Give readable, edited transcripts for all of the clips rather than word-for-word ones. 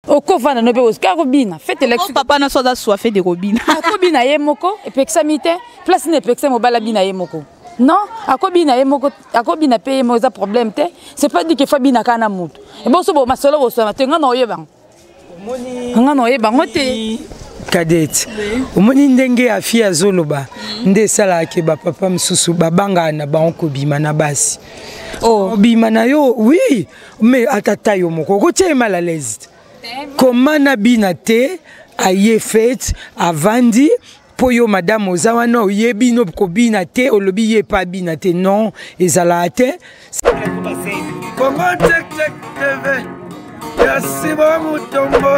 Okovana no be oska robina. Faites élection. Papa na soda soit fait de robina. Akobina yemoko et pexamité. Place ne pexam mobala bina yemoko. Non, akobina yemoko, akobina paye mo za problème te. C'est pas dit que fabina kana mutu. Et bon so bo masolo bo so matenga no yeba. Nga no yeba ngote. Cadette. Omoni ndenge afi azoloba. Nde sala ke ba papa msusu babanga na ba onkobima na basi. Oh, bima na yo, oui, mais atata yo moko ko tie mal à l'aise. Comment na binate aye fait avandi poyo madame ozawana oyebi no ko binate olobi ye pa binate non ezalate. Comment tek tek teve ya sibo mutombo.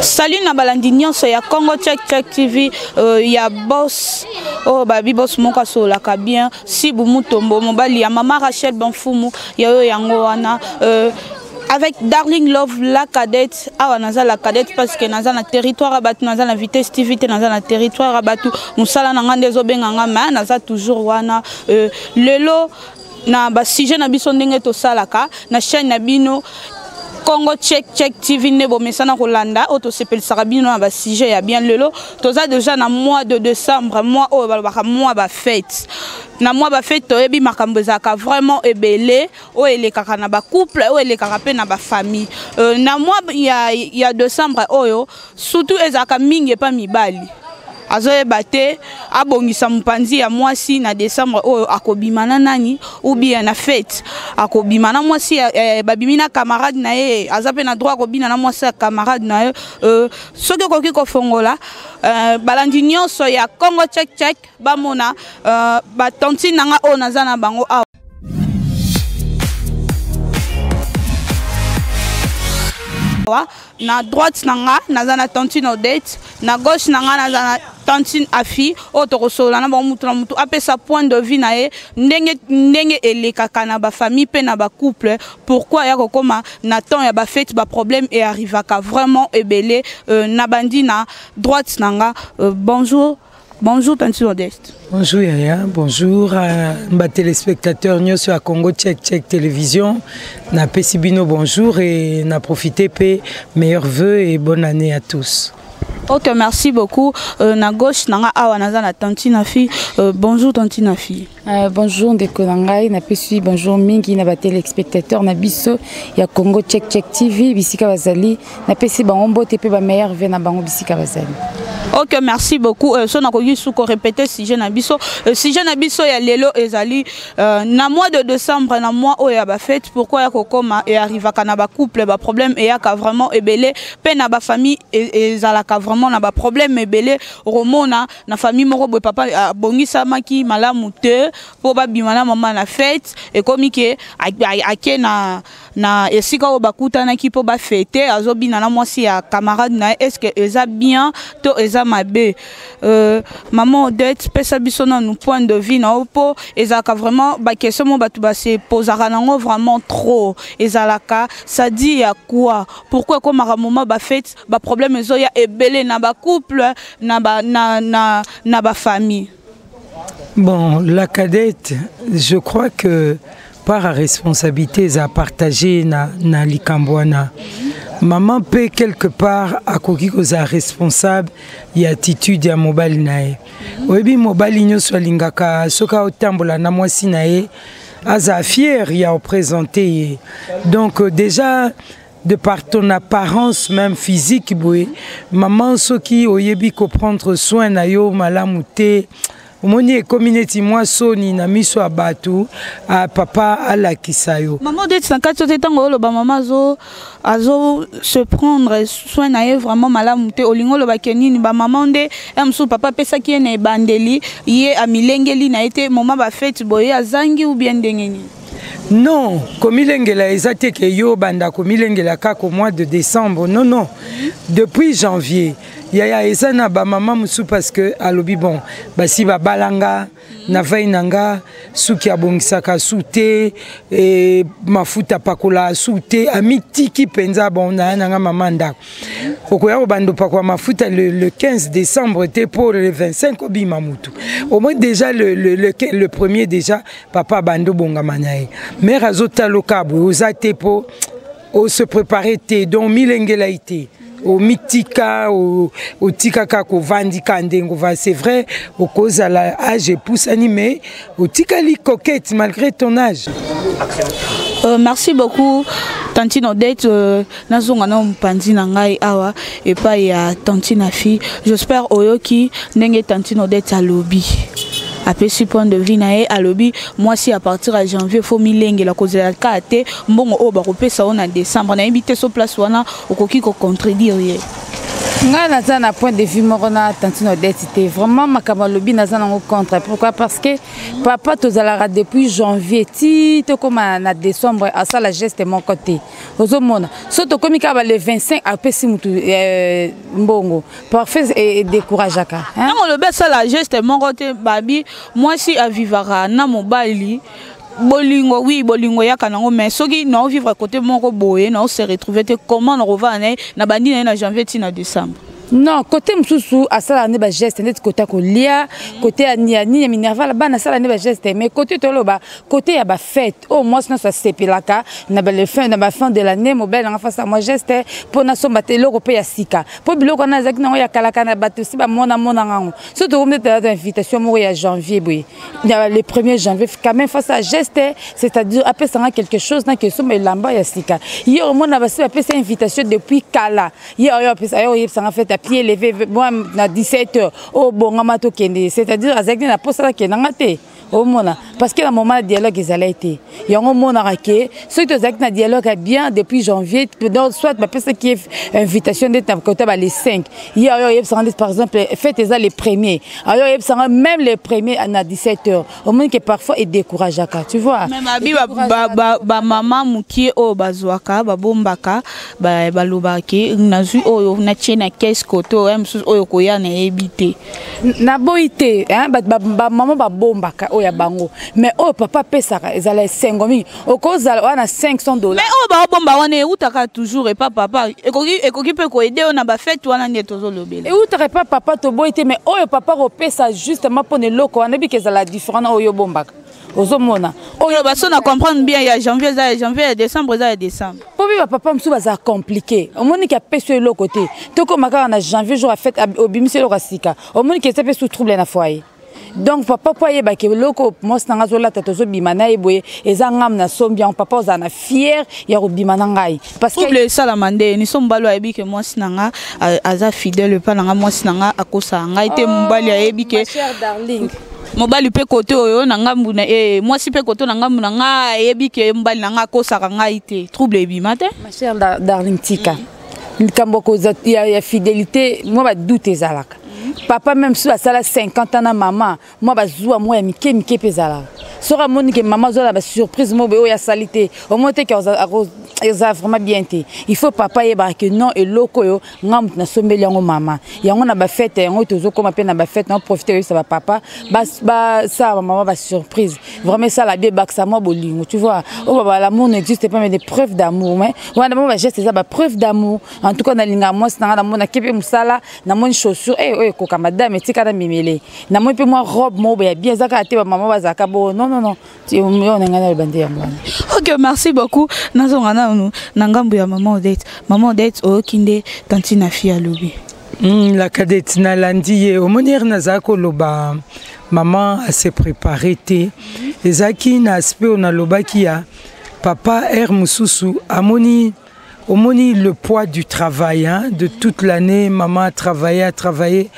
Salut na balandi nyonso ya Congo Check Check TV ya boss oh babi boss moka sola ka bien si bu mutombo mobali ya mama Rachel Banfumu ya yo yango wana avec Darling Love la cadette awa naza la cadette parce que naza na territoire abatu naza na vitesse TV naza na territoire abatu musala na ngande zo benganga ma naza toujours wana lelo na ba sujet na biso ndenge to salaka na chaîne na bino Congo Check Check TV nebo mesana kolanda auto sepel sarabino na ba sujet ya bien lelo toza déjà na mois de décembre mois o ba mois ba fête na mois ba fête to ebi makambo zaka vraiment ebele o elekaka na ba couple o elekaka pe na ba famille na mois ya décembre oyo surtout ezaka mingi pa mibali azoye bate abongisa mpanzi ya mwasi na décembre oyo akobimana nani ou bien na fête akobimana mwasi babimina camarade na ye azape na droit akobina na mwasi ya camarade na ye soki koki kofongola balandi nyonso ya Congo Check Check bamona batonti nanga oyo naza na bango awa na droite nanga naza na tantine Odette na gauche nanga naza na tantine Afi otokosola na bamutu na mutu apesa point de vue na ye ndenge elekaka na ba famille pe na ba couple pourquoi ya kokoma na temps ya ba fête ba problème et arrivaka vraiment ebele na bandi na droite nanga bonjour. Bonjour Tantine Odette. Bonjour Yaya, bonjour à mes téléspectateurs sur la Congo Check Check Télévision. Na Pessibino bonjour et na profité pe meilleurs vœux et bonne année à tous. Ok, merci beaucoup. Na gauche nanga awa naza na Tantine Afi. Bonjour Tantine Afi. Bonjour ndeko nangai na pesi bonjour mingi na ba téléspectateurs na biso ya Congo Check Check TV bisika bazali na pesi bango mbote pe ba meilleurs vœux na bango bisika bazali. Ok, merci beaucoup. So na koyi suko répéter sujet na biso ya lelo ezali na mois de décembre na mois oya ba fête pourquoi ya kokoma et arrivaka na ba couple ba problème et ya ka vraiment ebele pe na ba famille ezalaka vraiment na ba problème ebele romona na famille moko boy papa bongisa maki malamu te po ba bimana mama na fête et comme ke ake na esika o bakutana ki po ba fêter azobina na mwasi ya camarade na est-ce que eza bien to eza mabe maman Odette pesa biso na nous point de vue na opo ezaka vraiment ba question mo batu ba se posera nango vraiment trop ezalaka ça dit ya quoi pourquoi comme à moment ba fête ba problème ezo ya ebele na ba couple na ba famille. Bon, la cadette, je crois que par la responsabilité à partager na likambwana. Maman peut quelque part à koki koza responsable y attitude ya mobile nae. Oyebi mobile nyo so lingaka soka otambola na mwasi nae aza fier ya représenter. Donc déjà de par ton apparence même physique boy maman soki oyebi ko prendre soin na yo malamute Omoni community moi soni na miso abatu a papa ala kisayo. Maman de 54 tango lo ba maman azo se prendre soin na ye vraiment malamu te olingo lo ba kenini ba maman de emsu papa pesa ki ne bandeli ye amilengeli na été maman ba fête boye azangi ou bien ndengeni. Non, comme il que yo banda comme il au mois de décembre. Non, non. Depuis janvier, yaya eza na ba mama musu parce que alobi bon basi ba balanga na vai nanga suki abongisaka sute et mafuta pakola sute amitiki penza bon na nanga mama ndako okoya bando pakwa mafuta le 15 décembre était pour le 25 obima mutu au moins déjà le premier déjà papa bando bonga manae mère azota lokabu ozate po o se préparer te donc milengela ite au mitika au tikaka ko vandika ndengo va c'est vrai au cause à la âge pousse animé au tikali coquette malgré ton âge. Merci beaucoup Tantine Odette nazonga na mpandi na ngai awa et pas ya Tantine fille j'espère oyoki ndenge Tantine Odette a lobby après ce point de vue nae à lobby moi si à partir de janvier faut milenge la cause de la kate mbongo o ba kopesa on en décembre na invité sur place wana okoki ko contredire nga naza na point de vue moko na Tantine Odette c'était vraiment makamba lobby naza nango contre pourquoi parce que papa tozalaka depuis janvier ti to comme na décembre à ça la geste mon côté ozomona so to komi ka ba le 25 apesi mutu mbongo parfait et décourageaka hein on le ça la geste mon côté babi moi si à vivara na mobali bolingo oui bolingo ya kanango mais soki non vivre à côté mon boye non se retrouver comment on revient na bandi na janvier ti na décembre. Non, côté Moussou, à ça, la geste, net côté Kolia, côté Niani, Minerva, là-bas, na ça, la geste, mais côté Toloba, côté y a ba fête, au moins, ça c'est pilaka, na ba le fin de l'année, mobile, en face à moi, geste, pour na somba telo, européen sika, pour bilo qu'on a zak na ya kalaka na batu, si ba mona mona surtout on met d'invitation, moi, à janvier, oui, il y a le 1er janvier, quand même face à geste, c'est-à-dire après ça quelque chose, na que somba lamba ya sika, hier au moins na ba après cette invitation depuis Kala, hier après ça en fait pied levé moi à 17h au bon amato kende c'est-à-dire avec la poste là qui n'angate au mona parce que la moment de dialogue ils allaient été il y a un mona raqué ceux qui ont dialogue bien depuis janvier donc soit ma personne qui est invitation d'être côté les 5 il y a par exemple faites les premiers alors même les premiers à 17h au moins que parfois est décourageant tu vois même abi ba maman mukie o bazwaka ba bombaka ba balobaki nazu o na chena qu'est-ce koto msus oyo koya na ebité na boité hein ba maman ba bombaka oya bango mais oh papa pesaka ezala 5 au cause wana $500 mais oh ba bomba wana utaka toujours et pas papa ekoki pe ko aider on a ba fête wana netozo lobela et utaka pas papa to boité mais oh papa repesa justement pour ne loko wana bi kezala différent oyo bombaka ozomona oyo baso na comprendre bien ya janvier décembre décembre pour bi papa msu baza compliqué omoni ka peso le côté to ko makara na janvier jour a fête obimise lo kasika omoni ke sepe sous trouble na foyer donc papa poye ba ke loko mos na ngazola tatozo bimana eboye ezangam na sombian papa ozana fier ya robimana ngai parce que le salamande ni sombalo ayebi ke mos nanga aza fidèle pa nanga mos nanga akosa ngai te mbali ayebi ke cher darling mobali pe côté oyo na ngambu na moi si pe côté na ngambu na nga yebi ke mbali na nga kosaka ngai te trouble ebima te ma chère darling tika nkambo ko ya fidélité moi ba doute ezalaka papa même si la sala 50 ans na maman moi ba zua moi ya mike pezala sora monique maman zola ba surprise mo be o ya salité au moins te que ça vraiment bien été il faut papa yeba que non et loko yo ngam na sombeli yango mama yango na ba fête yango tozo koma pe na ba fête na profiter ça va papa ba ça maman ba surprise vraiment ça la bien bac ça moi bolingo tu vois oh baba l'amour n'existe pas mais des preuves d'amour mais wana ba geste ça ba preuve d'amour en tout cas na linga moi na mona kepe musala na mon chaussure ko ka madame tika na mimele na moi pe moi robe mo ba bien zaka te maman ba zaka bo non tu on ngana le bandi yango. OK merci beaucoup nazongana nangambu ya maman Odette o kinde Tantine fille à lobby la cadette na landiye au monir nazako loba maman a se préparé te ezaki na aspect on a loba qui a papa mususu amoni omoni le poids du travail hein, de toute l'année maman a travaillé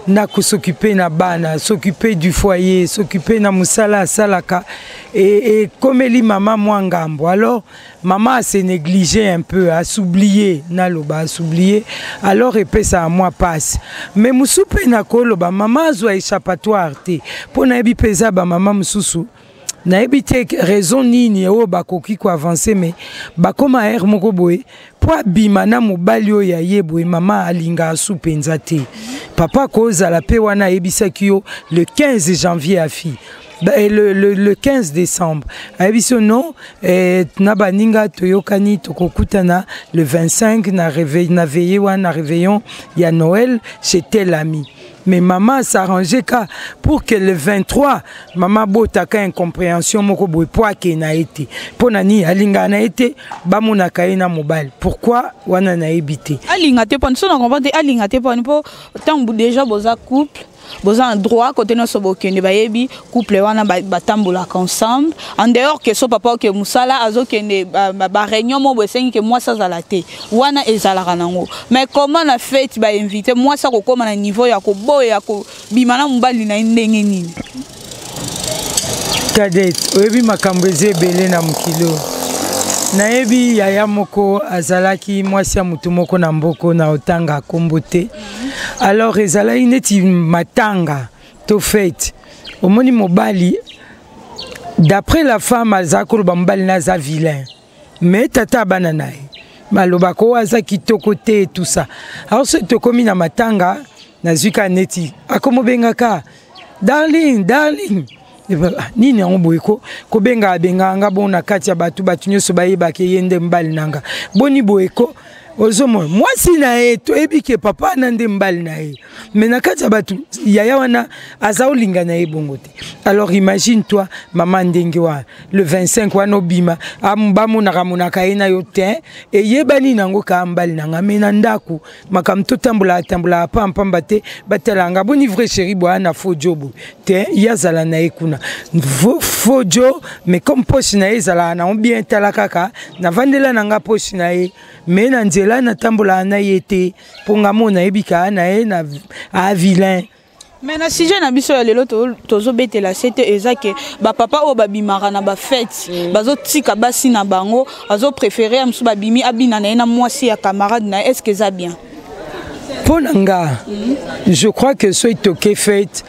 na ko s'occuper na bana s'occuper du foyer s'occuper na musala salaka et comme eli maman moi ngambo alors maman a se négligé un peu a s'oublier na loba a s'oublier alors et ça à moi passe mais musupe na ko loba maman zo échappatoire te pona ebi pesa ba maman mususu na ebite raison nini o bakoki ko avancer mais bakoma air moko boye po abimana mobali o ya yeboye mama alinga asu penza te papa kozala pe wana ebisaki yo le 15 janvier a fi le 15 décembre abiso non na baninga toyokani tokokutana le 25 na veillé wana réveillon ya Noël chez tel ami. Mais maman s'arrangeait pour que le 23, maman botaka incompréhension moko boy poa ke na été. Ponani alinga na été bamuna kaina mobile. Pourquoi wana na ebité? Alinga te pon so na comprendre alinga te pon po tant déjà boza couple. Boza en droit côté no sobokende bayebi couple wana batambola ensemble en dehors que so papa que musala azokende ba réunion mo bosengi que moi ça zalate wana ezalaka nango mais comment na fête ba inviter moi ça ko koma na niveau ya ko boya ko bimana mbali na ndenge nini Cadet oyebi makambo ezebele na mukilo nayebi yaya moko azalaki mwasi ya mutu moko na mboko na otanga kombote alors ezala ineti matanga to fait omoni mobali d'après la femme azakolo ba mobali na za vilain mais tata bana naye maloba ko aza kitoko te tout ça alors ce to komi na matanga na zuka neti akomobengaka darling nini yango boyeko ko benga nga bona kati ya batu nyonso bayeba ke yende mbali nanga boni boyeko ozomo mwasi na ye to ebike papa na nde mbali na ye mais na kati ya batu yaya wana aza olinga na ye bongo te. Alors imagine toi maman ndenge wa le 25 wana obima bamonaka ye na yo te eyebani nango ka mbali nanga mais na ndako makamto tambola pamba te batelanga boni vrai chéri bwana faux job te yazala na ye kuna faux job mais comme poche na ye zala na bien talakaka na vandela nanga poche na ye mais na nzela na tambola na yete ponga mona ebika na ye na a vilain. Mais na sujet na biso ya lelo tozo betela c'était ezake ba papa o babimaka na ba fête bazo tika basi na bango azo préférer amsu babimi abina na ena mwasi ya camarade na est-ce que ça bien ponanga je crois que soit toqué fête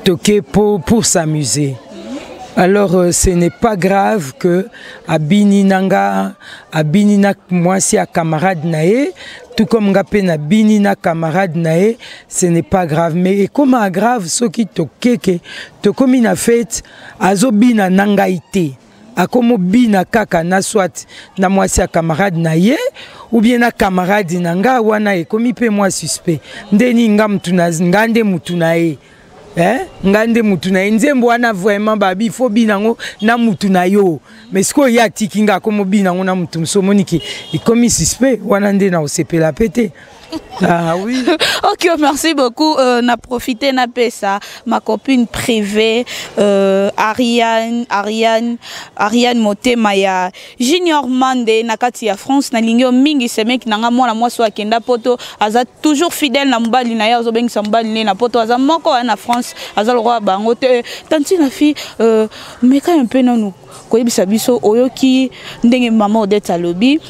toqué pour s'amuser. Alors ce n'est pas grave que abini nanga abini na mwasi ya camarade nae tout comme ngapé na bini na camarade nae ce n'est pas grave mais comment grave ce qui tokeke to komi na fête azobina nanga ité akomo bina kaka na soit na mwasi ya camarade nae ou bien na camarade nanga wana e komi pe moi suspect ndeni ngamtu na ngande mutu nae ngande mutu na nzembo wana vraiment babi faut binango na mutu na yo mais siko ya tikinga komo binango na mutu somoniki ikomi suspect wana nde na osepela pete. Ah oui. Ok, merci beaucoup. N'a profité na pesa ma copine privée Ariane Motema ya Junior Mande na kati ya France na lingio mingi semeki nanga mwana mwasi akenda poto aza toujours fidèle na mbali na ya zo bengi sa mbali na poto aza moko na France aza le roi bango te tanti na fi meka un peu nanu koyebisa biso oyoki ndenge mama Odette alobi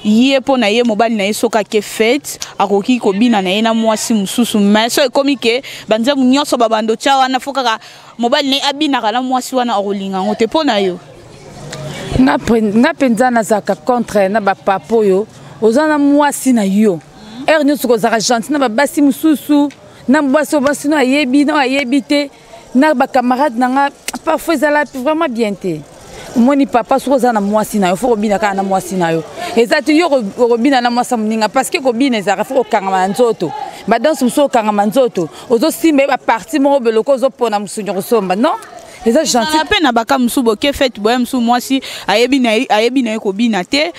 yé po na yé mobali na yé soka ke fête akoki ko bina na yé na mwasi mususu mais so ekomi ke banza nyonso babando cha wana foka mobali na abina kana mwasi wana akolinga ngote po na yo nga penza na zaka contre na ba papo yo ozana mwasi na yo nyonso ko zaka gentil na babasi mususu na basi na yebi te na ba camarade nanga parfois ça la vraiment bien te moni papa so za na mwasi na yo fo kobina kana mwasi na yo ezati yo kobina na mwasa mninga parce que kobina ezaka fo kangama nzoto ba dans so kangama nzoto ozo simbe ba parti mo beloko ozo pona musunyo kosomba non eza gentil ape na baka musubo ke fête boya musu mwasi ayebi na kobina te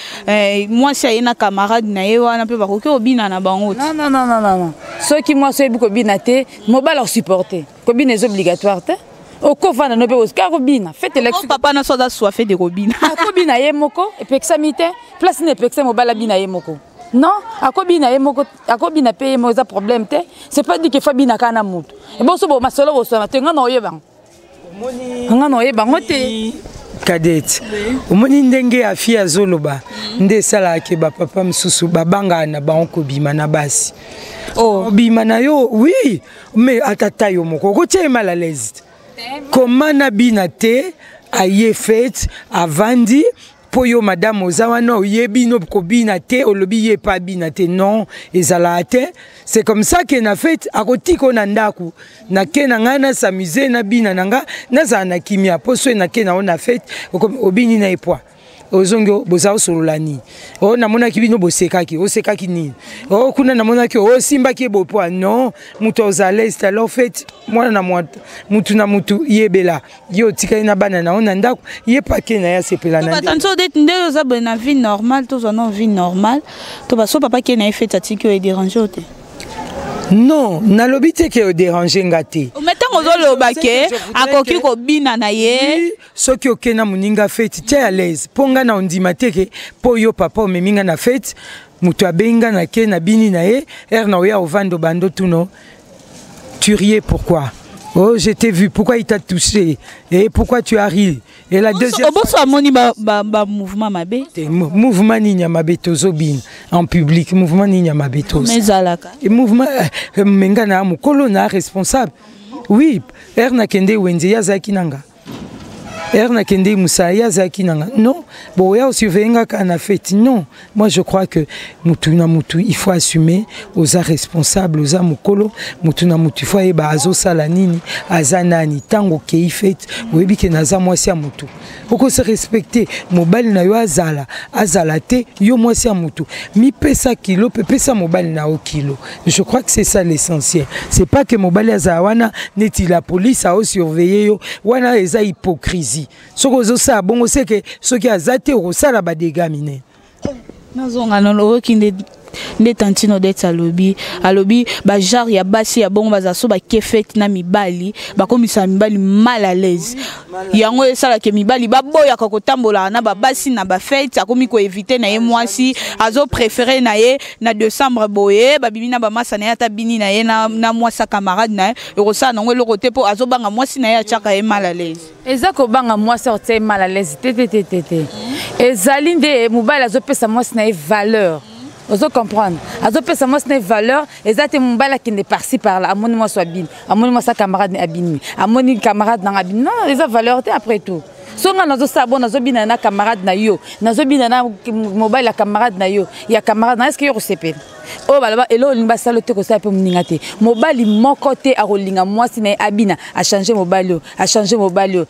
mwasi ayena camarade na ye wana pe bakoki kobina na bango non ceux qui mwasi yebi kobina te mobile leur supporter kobina est obligatoire te okofana no pe oska kobina fête élection papa na soda soifé de kobina akobina ye moko epexami te place ne pexe mobile abina ye moko non akobina ye moko akobina pe ye moza problème te c'est pas dit que fabina kana mutu et bon so bo masolo bo so matenga no yebang nga no yebang te Cadet omoni ndenge afi azoloba nde sala ke ba papa msusu babanga na banko bima na basi bima na yo oui mais atata yo moko kotie mal à l'aise comment nabina te aye fête avandi poyo madame ozawana oyebi no kobina te olobi ye pa bina te non ezala te. C'est comme ça que na fête akotiko na ndaku na ke na ngana s'amuser na bina nanga na za na kimia poso na ke na ona fête obini na epwa ozongo bozao sololani o namona kibino bosekaki osekaki ni o kuna namona ki o simba ki bopwa non muto ozaleste alors fait mwana na mwata mutu na mutu yebela yo tika na bana na ona ndako ye pake na ya sepela na tanto det ndelo za na vie normale to zona vie normale to baso papa ki na fait atiki o déranger te. Non, nalobi te ke o déranger ngate. O metango zo lobake akoki ko bina na ye. Soki okena muninga fête te à l'aise. Ponga na ondima te ke po yo papa o meminga na fête, mutu abenga na ke na bini na ye, na oya ovando bando tuno. Tu riais pourquoi? Oh, je t'ai vu, pourquoi il t'a touché? Et pourquoi tu as ri? Et la deuxième fois... mouvement mabe? Mouvement ninya mabe tozobin en public, mouvement ninya mabe toz. Et mouvement mengana mukolo na responsable. Oui, na kende wenze ya zaki nanga. Na kende musaya zaki nanga. Non, bon ya surveiller kana fête. Non, moi je crois que mutu na mutu il faut assumer aux responsables, aux mukolo, mutu na mutu faut eba azo sala nini, azanani tango ke fête, webi ke naza mwasi ya mutu. Oko se respecter, mobile na yo azala te, yo mwasi ya mutu. Mi pesa kilo, pesa mobile na o kilo. Je crois que c'est ça l'essentiel. C'est pas que mobile azawana neti la police a surveiller yo, wana eza hypocrisie. Soko zosa bongo seke soki azate okosala ba dégâts minés. Nazonga no kinde nde tantino d'être alobi ba genre ya basi ya bongo bazaso ba kefet na mibali bakomisa mibali mal à l'aise. Yango esala ke mibali baboya kotambola na ba basi na ba fête akomi ko éviter na ye mwasi azo préférer na ye na décembre boye ba bimina ba masa na ya ta bini na ye na mwasa camarade na ekosala nango le côté po azo banga mwasi na ye achaka ye mal à l'aise. Ezako banga mwasi ote mal à l'aise tete. Ezali nde mobile azo pesa mwasi na ye valeur. Vous comprenez? Azo pesa moi c'est une valeur. Exactement mon bala qui n'est par-ci par-là. Amoni moi soit bin. Amoni moi sa camarade n'est abini. Amoni camarade n'a abini. Non, les valeurs t'es après tout. Songa nazo sabon nazo bina na camarade na yo. Nazo bina na mobile la camarade na yo. Ya camarade na est-ce que yo recépé? Oh balaba elo limba salote ko sa pe muningate. Mobile moko te a rolinga moi si na abina a changer mobile, a changer mobile.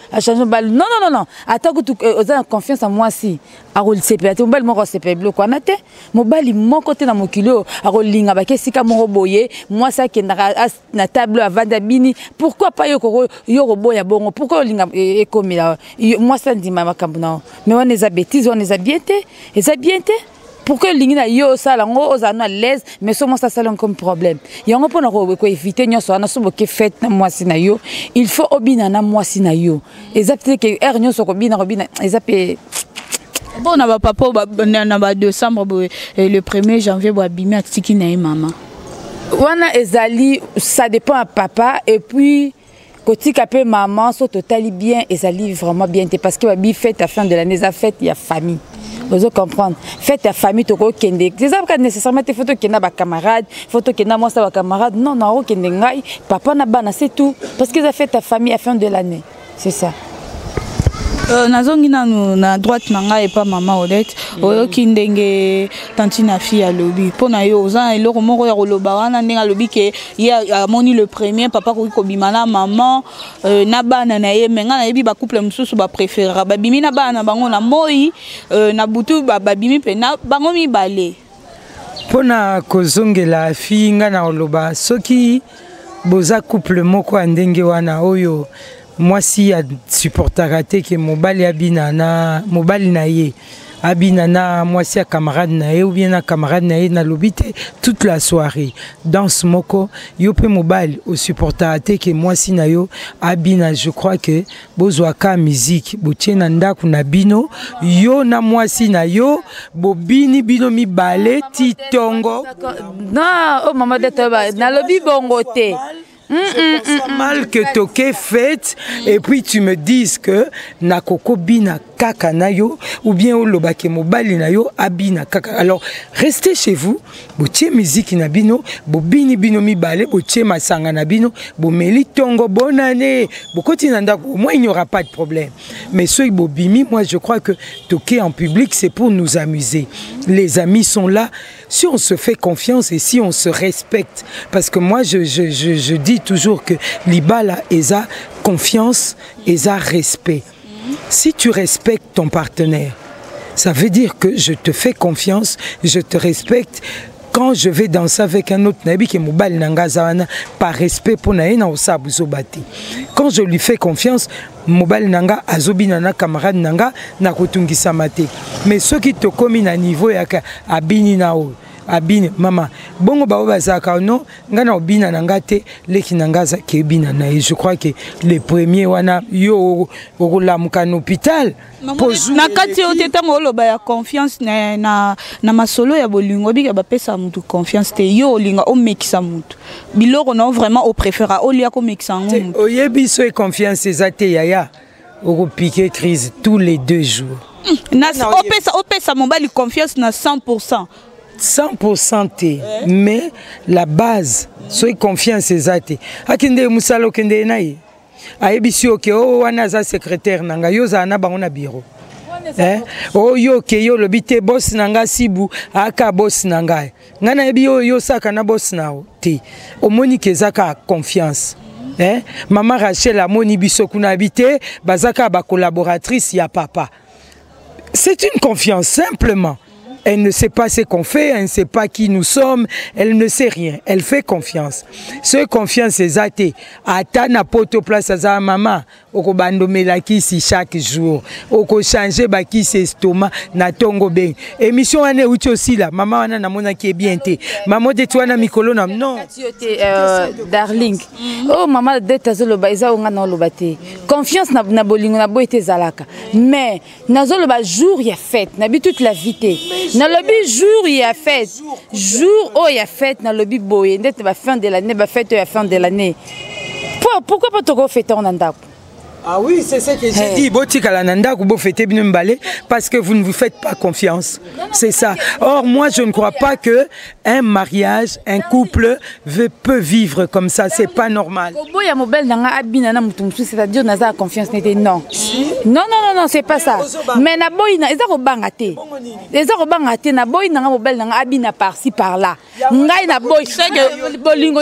Non. Attends que tu as confiance en moi si a rol CP. Tu mobile moko CP bloqué na te. Mobile moko te na mokilo a rolinga ba kesika moko boye. Moi ça qui na table avant d'abini. Pourquoi pas yo roboya bongo? Pourquoi linga e comme là? Moi ça dit ma kambuna. Mais on les a bêtises, on les a bien te. Pourquoi l'ingina yo ça lango ozana à l'aise mais souvent ça salon comme problème yango pona ko éviter nyoso ana so boke fête na mwasi na yo il faut obina na mwasi na yo exactement que er nyoso ko bina ezape bon na ba papa na ba décembre le 1er janvier bo abimi atiki na maman wana ezali ça dépend à papa et puis côté capé maman so totali bien ezali vraiment bien parce que ba bi fête à fin de l'année za fête il y a famille. Vous comprenez? Faites ta famille, tu vois, c'est pas nécessairement tes photos qui n'a pas camarade, photos qui n'a pas camarade. Non, papa n'a pas, c'est tout. Parce qu'ils ont fait ta famille à fin de l'année. C'est ça. Nazongina na droite nanga et pas maman Odette oyo kindenge tantina fille à lobby pona yo za eloko moko ya koloba wana ndenga lobby ke ya moni le premier papa ko bimana maman na bana na ye menga na yebi ba couple mususu ba préférera ba bimi na bana bango na moi na butu ba bimi pe na bango mibale pona kozongela fille nga na oloba soki boza couple moko ndenge wana oyo moi si a supportera te que mobile abina na mobile na ye abina na moi si a camarade na ye ou bien na camarade na ye na lobite toute la soirée dans ce moko yo pe mobile au supportera te que moi si na yo abina je crois que bozwa ka musique botiena ndaku na bino yo na moi si na yo bobini bino mi balé titongo non oh maman de toba na lobi bongo te Je conçois mal que toke fait et puis tu me dises que nakoko bina kaka na yo ou bien olobake mobali na yo abina kaka. Alors restez chez vous, botie musique na bino, bobini bino mibale, botie masanga na bino, bomeli tongo bonne année. Bokoti na ndako, au moins il n'y aura pas de problème. Mais ceux bobimi, moi je crois que toquer en public c'est pour nous amuser. Les amis sont là si on se fait confiance et si on se respecte. Parce que moi je dis toujours que l'Ibala esa confiance, esa respect. Si tu respectes ton partenaire, ça veut dire que je te fais confiance, je te respecte. Quand je vais danser avec un autre nabi qui mobile nanga par respect pour naïna osabu zobati. Quand je lui fais confiance, mobile nanga azobi nana camarade nanga na kotungi samate. Mais ceux qui te comminent à niveau yaka abini nao. Abine maman bongo baoba zaka non ngana obina nangate leki nangaza ke bina na je crois que les premiers wana yo okula mukana hôpital na kati oteta ngoloba ya confiance na masolo ya bolingo bika ba pesa mutu confiance te yo olinga o mekisa mutu biloko na vraiment au préféra o lia ko mekisa mutu oyebi so e confiance ezate yaya oko piquer crise tous les 2 jours na o pesa mobali confiance na 100%. 100% té, mais la base, soyez confiance exacte. Akinde musalo kende naï. Aebisi oke o wana za secrétaire nanga yo za na bango na bureau. O yo ke yo lobite boss nanga sibu aka boss nanga. Ngana ebi yo saka na boss nao té. O moni ke zaka confiance. Maman Rachel a moni biso kuna habité, bazaka ba collaboratrice ya papa. C'est une confiance simplement. Elle ne sait pas ce qu'on fait, elle ne sait pas qui nous sommes, elle ne sait rien. Elle fait confiance. Ce confiance est athée. Ata na poto place à sa maman. Oko bandomela kisi chaque jour. Oko changer ba kisi estomac na tongo ben. Émission ane uti aussi là. Maman wana na mona qui est bien té. Maman de toi na mikolo na non. Darling. Oh maman de tazolo ba iza onga na lobate. Confiance na bolingo na boite zalaka. Mais nazolo ba jour ya fête, na bi toute la vie. Dans le lobby jour il y a fête, jour où il y a fête dans le lobby boy, ndete ba fin de l'année, ba fête à fin de l'année. Pourquoi pas toko fêter en andako? Ah oui, c'est ce que j'ai dit. Botika la nanda kubo fêter bien mbalé parce que vous ne vous faites pas confiance. C'est ça. Or moi je ne crois pas que un mariage, un couple peut vivre comme ça, c'est pas normal. Boya mobile nanga abina na mutumsu, c'est-à-dire naza confiance n'était non. Non, c'est pas ça. Mais na boy na ezako bangate. Ezako bangate na boy nanga mobile nanga abina par-ci par-là. Ngai na boy c'est que bolingo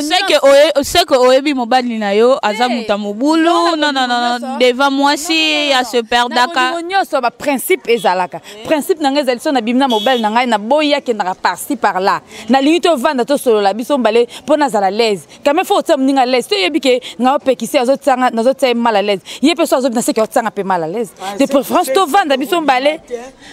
c'est que oyebi mobile na yo azamuta mobulu non. Devant moi si à se perdre daka nyonso ba principe ezalaka principe nanga ezalison na bimna mobile nanga na boya ke na par-ci par-là na limito vanda to solo la biso mbale pona za la l'aise quand même faut tsam ninga l'aise to yebi ke nga opekisi azotsanga nazotsay mal à l'aise yepe so azobina se ke otsanga pe mal à l'aise de préférence to vanda biso mbale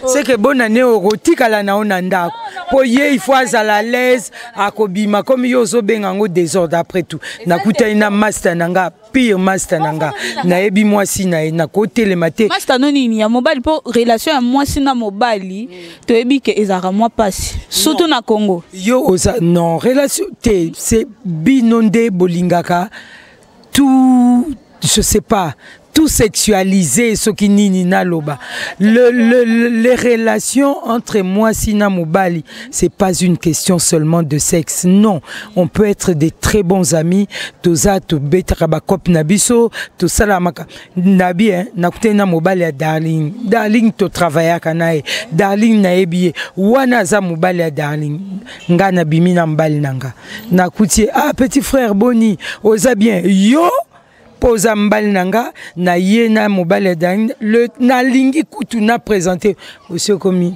c'est que bonne année otika la na onanda po ye il faut à la l'aise akobima comme yo zo benga ngo désordre après tout na kuta ina master nanga pire master nanga na ebi moi si na côté le matin master noni ni ya mobile pour relation à moi si na mobile to ebi ke ezara moi passe surtout na Congo yo oza non relation c'est binonde bolingaka tout je sais pas tout sexualisé ce qui nini na loba les relations entre moi sina mobali c'est pas une question seulement de sexe non on peut être des très bons amis toza to betra ba kop na biso to sala maka nabi na kutena mobali ya darling to travailler kanae darling na ebiye wana za mobali ya darling ngana bimina mbali nanga na kutie petit frère Boni oza bien yo posa mbali nanga na yena mobile dang le na lingi kutu na présenter aussi comme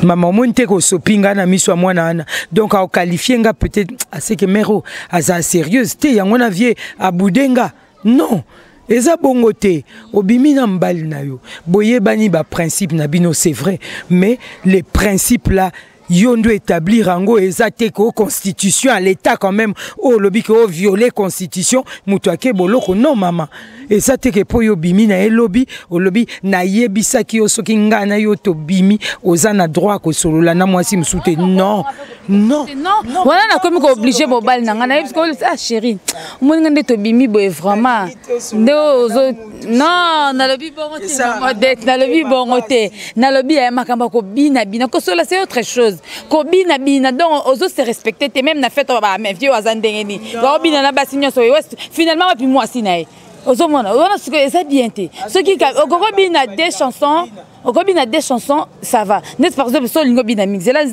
maman monte ko sopinga na miso mwana ana donc a qualifier nga peut-être assez que mero aza sérieuse te yango na vie abudenga non eza bongote obimi na mbali na yo boye bani ba principe na bino c'est vrai mais les principes là yondo établir ango ezate ko constitution à l'état quand même oh lobi ko violer constitution mutuake boloko non maman ezate ke po yo bimi na elobi o lobi na yebisa ki osoki ngana yo to bimi ozana droit ko solola na mwasi msute non non voilà na comme ko obligé bobal na ngana parce que ah chérie mon ngande to bimi boy vraiment non na lobi bongote na lobi ya makamba ko bina ko sola c'est autre chose ko bina donc ozo se respecter te même na fait ba me vieux azandengeni ba bina na basinyo so finalement puis moi sinae ozo mona on ce que c'est bien te ce qui ko bina des chansons okobina des chansons ça va net par exemple so lingo bina mix là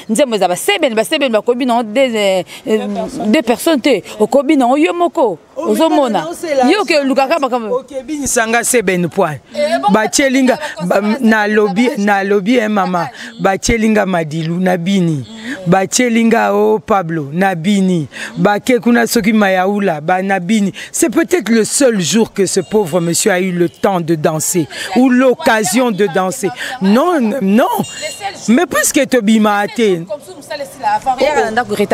nzembo za ba seben ba kobina deux personnes te okobina yo moko ozomona yo ke lukaka bakam okebini sanga seben point ba chelinga na lobby mama ba chelinga madilu na bini ba chelinga o Pablo na bini ba ke kuna soki mayaula ba na bini c'est peut-être le seul jour que ce pauvre monsieur a eu le temps de danser ou l'occasion de danser. Non, mais puisque tu bimaté.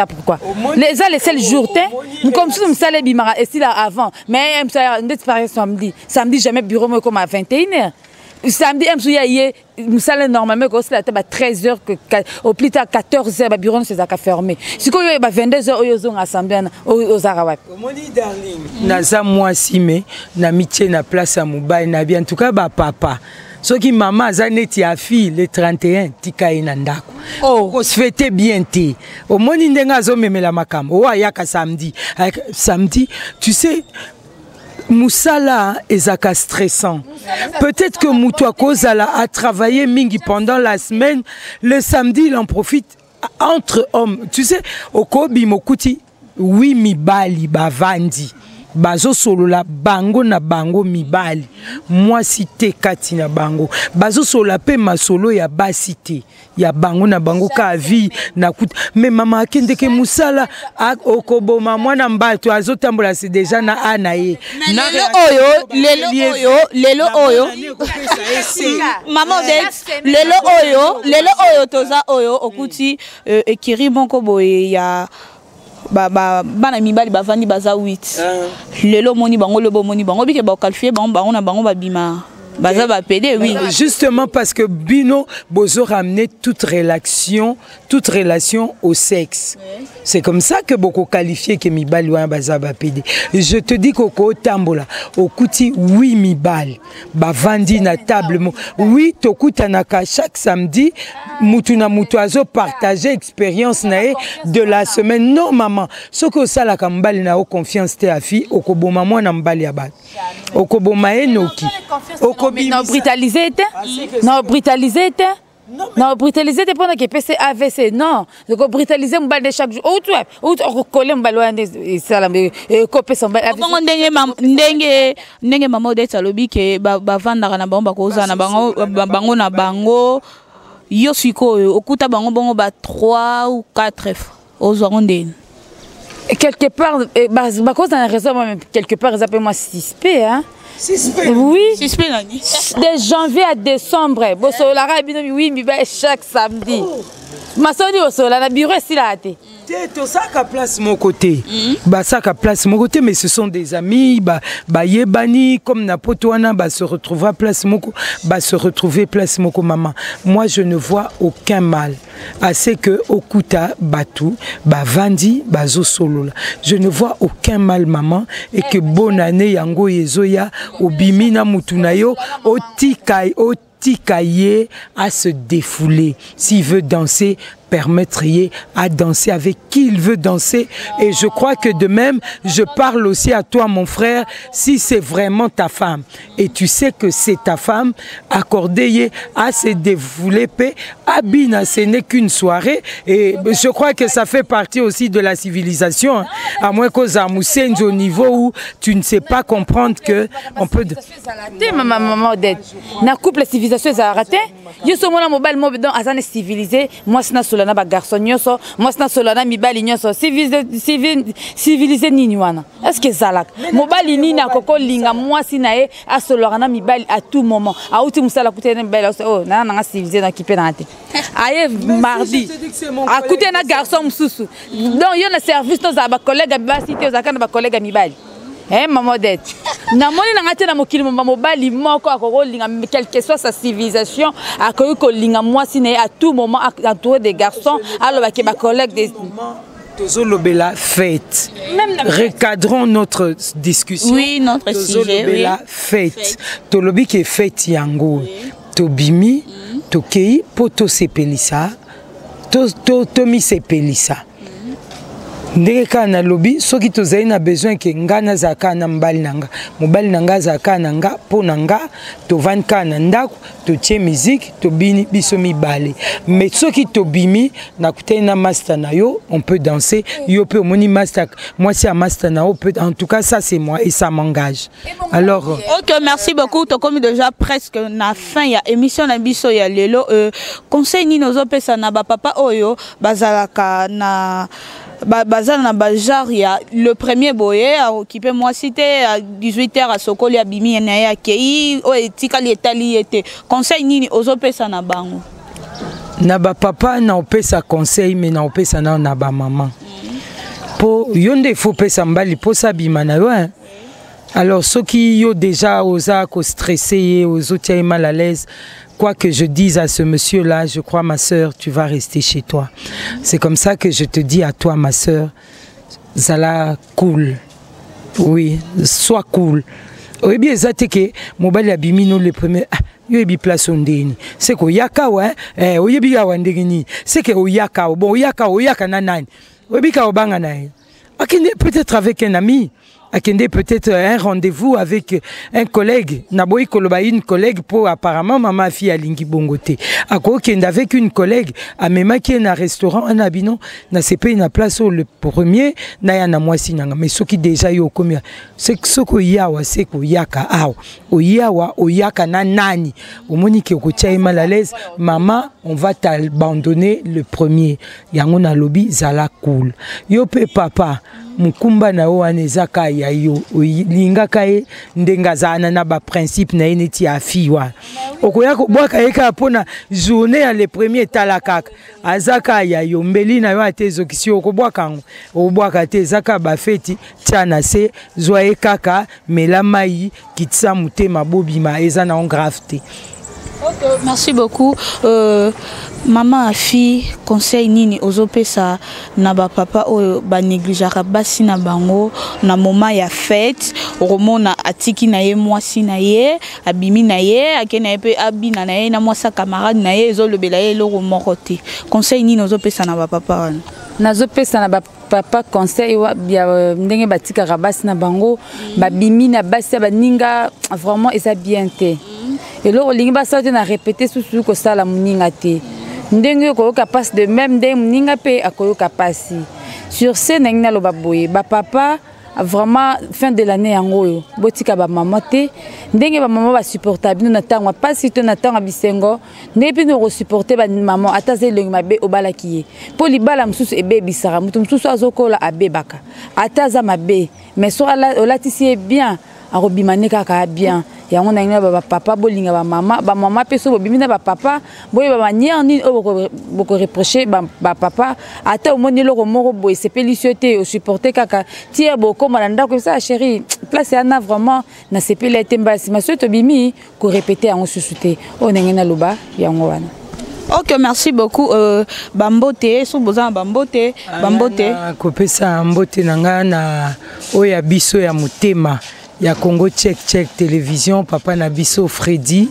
Pourquoi? Les seuls jours, comme si nous sommes bimara et si là avant, mais samedi jamais bureau comme à 21h. Samedi, nous sommes normalement à 13h, au plus tard 14h, le bureau c'est fermé. Si vous avez 22h, vous avez assemblée aux Arabes. Comment dit darling? Naza moi si mais na mitié na place à Moubaï na bien en tout cas papa. Ce qui maman zaneti a fille le 31 tika inandako. Oh, se fêter bien té. Au moni ndenga zo memela makam. O ayaka samedi. Samedi, tu sais Moussala ezaka stressant. Peut-être que Moutoua Kozala a travaillé mingi pendant la semaine. Le samedi, il en profite entre hommes. Tu sais, au Kobi Mokuti, oui, mibali, bavandi. Bazo solola bango na bango mibali. Moi cité kati na bango. Bazo solola pe masolo ya basité. Ya bango na bango ka vie na kuta. Mais maman akende ke musala okoboma mwana mbato azotambola c'est déjà na anaye. Lelo oyo. Maman lelo oyo toza oyo okuti ekiri bonko boye ya bana mibali bavandi baza 8 lelo moni bango lobo moni bango bike ba qualifier bango na bango babima baza ba PD oui justement parce que bino bozo ramener toute relation au sexe c'est comme ça que beaucoup qualifié que mibali wa baza ba PD je te dis koko tambola okuti oui mibali bavandi na table oui tokuta naka chaque samedi mutu na mutu azo partager expérience nae de la semaine non maman ce que ça la kambali na o confiance te afi okoboma mwana mbali ya bat okoboma enoki non brutalisé pendant que PC AVC non donc brutaliser mbali de chaque jour ou coller mbali et ça copier son mbali ndenge maman de talobi ke bavandaka na bango bakoza na bango na bango yo siko okuta bango bongo ba 3 ou 4 ozonde quelque part cause dans la raison même quelque part ils appellent moi 6P hein 6P oui 6P nani de janvier à décembre bosso la rabino oui mi ba chaque samedi masoni bosso la bureau si la té tout ça à place mon côté ça à place mon côté mais ce sont des amis yebani comme napotoana se retrouver à place moko se retrouver place moko maman moi je ne vois aucun mal à ce que okuta batu vandi bazo solola je ne vois aucun mal maman et que bonne année yango yezoya obimina mutunayo otikaye à se défouler s'il veut danser permettre à danser avec qui il veut danser et je crois que de même je parle aussi à toi mon frère si c'est vraiment ta femme et tu sais que c'est ta femme accordez à se défouler abina ce n'est qu'une soirée et je crois que ça fait partie aussi de la civilisation hein. À moins qu'aux amoussens au niveau où tu ne sais pas comprendre que on peut maman Odette na couple civilisation ça a raté yo so mona mobile mo donc azane civilisé moi sina solana ba garçon nyoso moi sina solana mibali nyoso civilisé nini wana est-ce que zalak mobile nini akoko linga moi sina e a solana mibali à tout moment a uti musala kutena mibali oh na nga civilisé na kipe na te aye mardi a kutena garçon mususu donc yo na service nos ba collègue ba cité ozakana ba collègue mibali maman dette namoni na ngati na mokili mobali moko akolinga quelle que soit sa civilisation akolinga moi sine à tout moment entouré des garçons alors ba ba collègue des Tozolobela fête. Recadrons notre discussion. Oui, notre sujet. Tozolobela fête. Tolobi qui est fête yango. Tobimi, tokei poto sepelisa. Tomi sepelisa. Ndenge ka na lobi soki tozali na besoin ke ngana zaka na mbali nanga mobali nanga zaka nanga po nanga to vanka na ndako to tie musique to bini biso mibale mais soki to bimi na kutena master na yo on peut danser yo peut moni master moi c'est un master na yo peut en tout cas ça c'est moi et ça m'engage alors OK merci beaucoup to comme déjà presque na fin ya émission na biso ya lelo conseil ni nozo pesa na ba papa oyo bazalaka na bazal na bajar ya le premier boye a occupé moi cité à 18h à Sokoli à Bimi na ya kei o etikali etali ete conseil nini ozopesa na bango na ba papa na opesa conseil mais na opesa na ba maman po yonde faut pesa mbali po sa bima na yo alors ceux qui yo déjà osa ko stressé aux autres mal à l'aise. Quoi que je dise à ce monsieur-là, je crois, ma sœur, tu vas rester chez toi. C'est comme ça que je te dis à toi, ma sœur, Zala, cool. Oui, sois cool. Oui, bien, ça que mobile abimino le premier. Yobi place ondeni. C'est que yaka ouais, oyebi ya wandegini. C'est que oyaka, bon oyaka nanani. Oyebi ka obanga nae. Akende peut-être avec un ami. Akende peut-être un rendez-vous avec un collègue. Naboyi koloba une collègue pour apparemment maman fille à Lingi Bongote. Ako kende avec une collègue à même qui est un restaurant en abino na c'est pas une place au le premier na ya na mwasi nanga mais ceux qui déjà yo combien c'est ce que yawa c'est ko yaka aw oyawa oyaka na nani omoni ke ko tchai mal à l'aise maman on va t'abandonner le premier yango na lobby zala cool yo pe papa mukumba na o anezaka ya yo linga kae ndenga zana na ba principe na ineti afiwa okoya ko bwaka eka pona journée ya le premier talakaka azaka ya yo mbeli na yo atezo kisio ko bwaka o bwaka te zaka ba feti tiana se zoe kaka mela mai kitsa mutema bobima eza na grave. Okay, merci beaucoup. Maman fille conseil nini ozopesa na ba papa o ba négligeaka basi na bango na moment ya fête romona atiki na ye mwasi na ye abimi na ye akena pe abina na ye na mwasa camarade na ye ezolobela ye lo moko te conseil nini ozopesa na ba papa nazopesa na ba papa conseil ya ndenge batika basi na bango babimi na basi baninga vraiment eza bien te et là olingi basa te na répéter sous ko sala muninga te ndenge ko capable de même ndenge muninga pe akoyo capable sur ce ndenge na lo baboye ba papa vraiment fin de l'année yango botika ba maman te ndenge ba maman ba supportable na tangwa pas si to na tangwa bisengo nepi no supporter ba maman ataze le mabe obala kiye po libala msusu ebe bisara mutu msusu azokola abebaka ataza mabe mais so ala olatisi bien arobimane kaka bien yango na ba papa bolinga ba mama peso bobimina ba papa boye ba manière ni boko reprocher ba papa ata omoni loko moko boye c'est pélicioté au supporter kaka tia boko malanda ko ça chérie place ana vraiment na sepela tembasi maso to bimi ko répéter en susute onenge na loba yango wana. OK, merci beaucoup. Bambote, so boza bambote, bambote. Kopesa mbote nanga na oya biso ya mutema. Ya Congo Check Télévision, papa Nabiso Freddy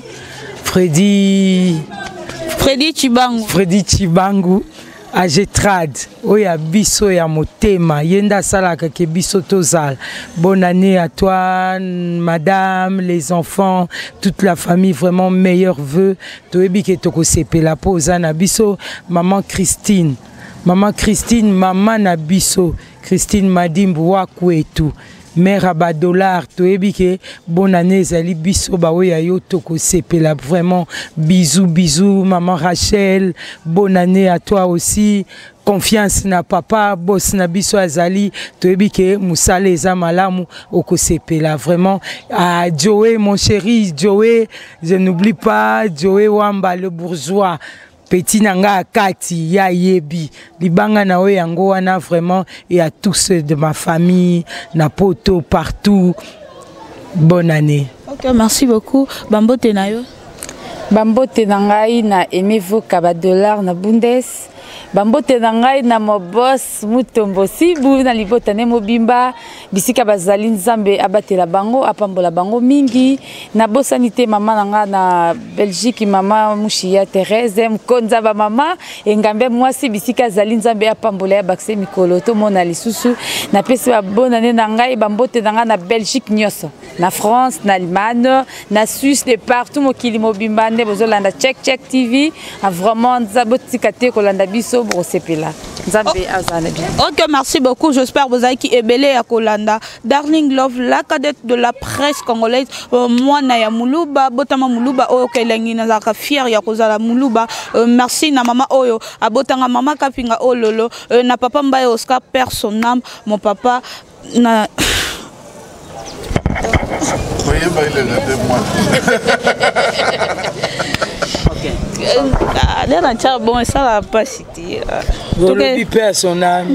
Chibangu, Agetrad, Oya Biso ya Motema, Yenda Salaka ke Biso Tozal. Bonne année à toi, madame, les enfants, toute la famille, vraiment meilleurs vœux. Toebi ke toko sepe la pose Nabiso, maman Christine, maman Nabiso, Christine Madimbu Waku et tout. mère à dollar toyebike bonne année zali biso baoya yo toko sepela vraiment bisous maman Rachel, bonne année à toi aussi. Confiance na papa boss na biso azali toyebike musala eza malamu okosepela vraiment à Joey mon chéri Joey, je n'oublie pas Joey Wamba le bourgeois petit nanga kati ya yebi libanga na oyo yango wana vraiment et à tous ceux de ma famille na poto partout bonne année. OK, merci beaucoup. Bambote na yo. Bambote na ngai na Emevo $, na Bundes. Bambote na ngai na mo boss Mutombo Sibu na libota ne mobimba bisika bazali nzambe abatela bango apambola bango mingi na bosanité mama na nga na Belgique mama Mushia Thérèse mkonza ba mama engambe mwasi bisika zali nzambe apambola ya bakse mikolo to mona lisusu na pesi ba bonane na ngai bambote na nga na Belgique nyoso na France na Allemagne na Suisse de partout mokili mobimba nde bozolanda check TV a vraiment nzabotika te kolanda biso brosepela nzambe azana bien. OK, merci beaucoup. J'espère que vous avez qui est belé à Kolanda. Darling Love, la cadette de la presse congolaise. Moi na ya Muluba, botama Muluba oyo kelengi na zaka fier ya kozala Muluba. Merci na mama oyo abotanga mama kapinga ololo na papa mbaye Oscar personnam mon papa na voyez bah il est là de moi. Bon, ça va pas citer. Personnel.